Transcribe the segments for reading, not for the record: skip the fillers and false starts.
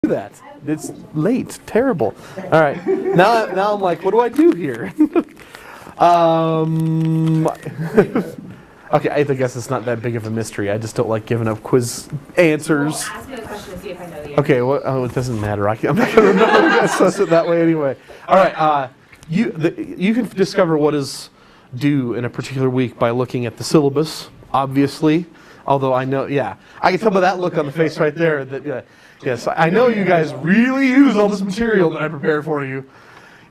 that. It's late. Terrible. All right. Now I'm like, what do I do here? Okay, I guess it's not that big of a mystery. I just don't like giving up quiz answers. Well, ask me the question to see if I know the answer. Okay, well, it doesn't matter. I'm not going to remember to assess it that way anyway. All right, you can discover what is due in a particular week by looking at the syllabus, obviously. Although I know, yeah, I can tell by that look on the face right there that, yes, I know you guys really use all this material that I prepared for you.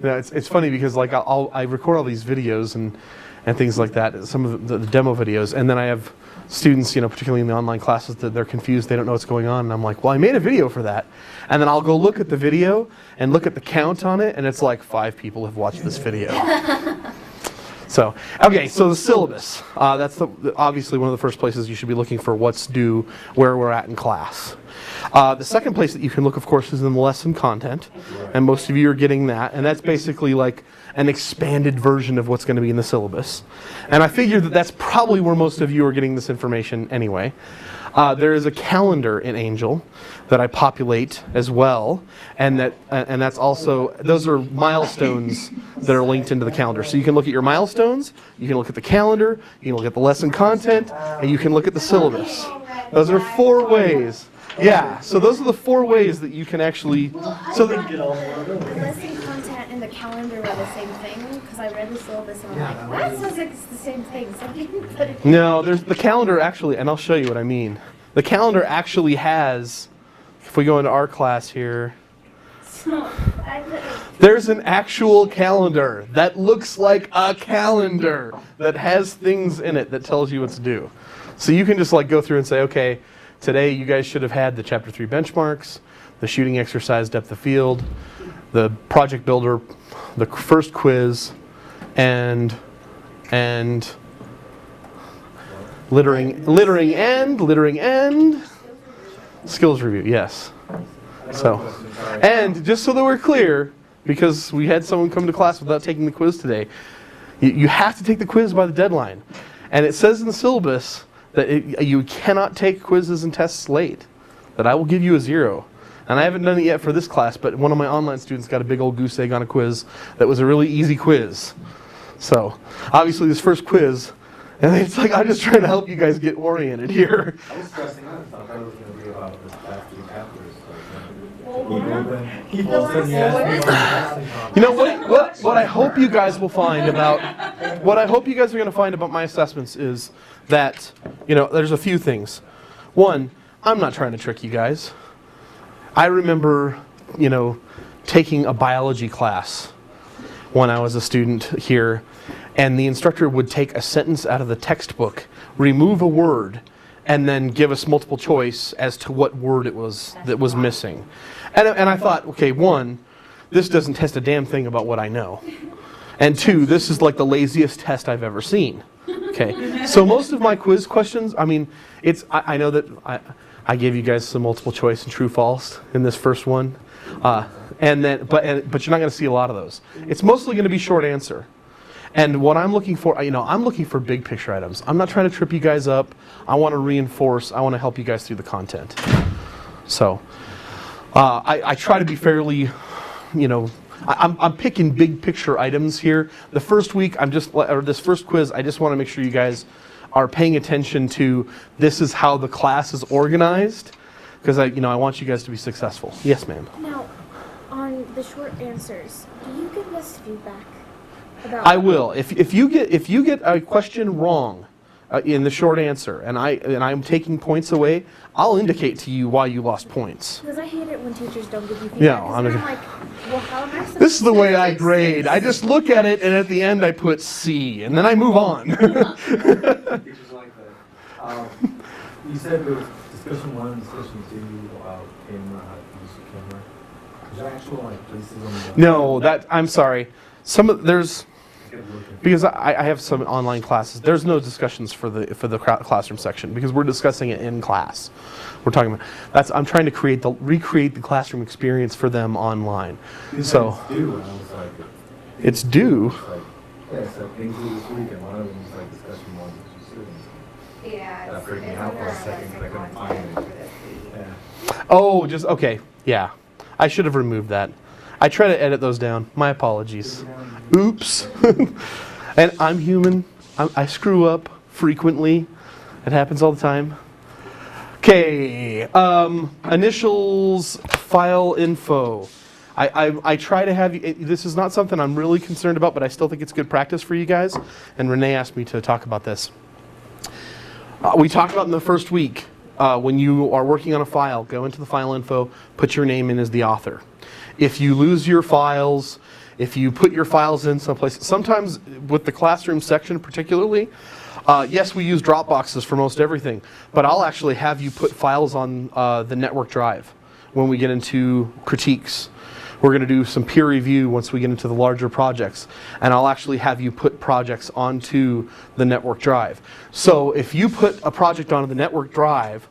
You know, it's funny because like I record all these videos and things like that, some of the demo videos, and then I have students, you know, particularly in the online classes, that they're confused, they don't know what's going on, and I'm like, well, I made a video for that. And then I'll go look at the video and look at the count on it, and it's like 5 people have watched this video. So, okay, so the syllabus. That's obviously one of the first places you should be looking for what's due, where we're at in class. The second place that you can look, of course, is in the lesson content, and most of you are getting that, and that's basically like an expanded version of what's going to be in the syllabus. And I figure that that's probably where most of you are getting this information anyway. There is a calendar in Angel that I populate as well, and that's also, those are milestones that are linked into the calendar. So you can look at your milestones, you can look at the calendar, you can look at the lesson content, and you can look at the syllabus. Those are 4 ways. Yeah, so those are the 4 ways that you can actually, so that, The lesson content and the calendar are the same thing, because I read the syllabus and I'm like, that sounds like it's the same thing. So you can put it. no, there's the calendar actually, and I'll show you what I mean. The calendar actually has, if we go into our class here, there's an actual calendar that looks like a calendar that has things in it that tells you what's due. So you can just like go through and say, okay, today you guys should have had the Chapter 3 benchmarks, the shooting exercise depth of field, the project builder, the first quiz, and littering and skills review, yes. So, and just so that we're clear, because we had someone come to class without taking the quiz today, you have to take the quiz by the deadline. And it says in the syllabus that you cannot take quizzes and tests late, that I will give you a 0. And I haven't done it yet for this class, but one of my online students got a big old goose egg on a quiz that was a really easy quiz. So, obviously this first quiz, and it's like, I'm just trying to help you guys get oriented here. I was stressing out. I thought that was going to be about this past 3 chapters. You know what I hope you guys will find about, what I hope you guys are going to find about my assessments is that, you know, there's a few things. One, I'm not trying to trick you guys. I remember, you know, taking a biology class when I was a student here, and the instructor would take a sentence out of the textbook, remove a word, and then give us multiple choice as to what word it was that was missing. And I thought, okay, 1, this doesn't test a damn thing about what I know. And 2, this is like the laziest test I've ever seen. Okay, so most of my quiz questions, I mean, I know that I gave you guys some multiple choice and true false in this first one, and then but you're not going to see a lot of those. It's mostly going to be short answer. And what I'm looking for, you know, I'm looking for big picture items. I'm not trying to trip you guys up. I want to reinforce. I want to help you guys through the content. So I try to be fairly, you know, I'm picking big picture items here. The first week, this first quiz, I just want to make sure you guys are paying attention to this is how the class is organized, because I want you guys to be successful. Yes, ma'am. Now, on the short answers, do you give us feedback about? I will. If you get a question wrong in the short answer, and I'm taking points away, I'll indicate to you why you lost points. Because I hate it when teachers don't give you feedback. Yeah, I'm like, well, how am I supposed This is the to way do I this? grade. I just look at it, and at the end I put C, and then I move on. Teachers like that. You said there was discussion 1 and discussion 2 about camera, how to use the camera. Is there actual like places on the No, I'm sorry. There's, because I have some online classes. There's no discussions for the classroom section because we're discussing it in class. We're talking about I'm trying to recreate the classroom experience for them online. So it's due, and I was like, it's due. like, yeah, so things due this week, and one of them was like discussion 1 with 2 students. Yeah, That freaked me out for a second because I couldn't find it. Yeah. Oh, just okay. Yeah, I should have removed that. I try to edit those down. My apologies. Oops. And I'm human. I screw up frequently. It happens all the time. Okay, initials, file info. I try to have you, this is not something I'm really concerned about, but I still think it's good practice for you guys. And Renee asked me to talk about this. We talked about in the first week, when you are working on a file, go into the file info, put your name in as the author. If you lose your files, if you put your files in someplace, sometimes with the classroom section particularly, yes, we use Dropboxes for most everything, but I'll actually have you put files on the network drive when we get into critiques. We're going to do some peer review once we get into the larger projects, and I'll actually have you put projects onto the network drive. So if you put a project onto the network drive,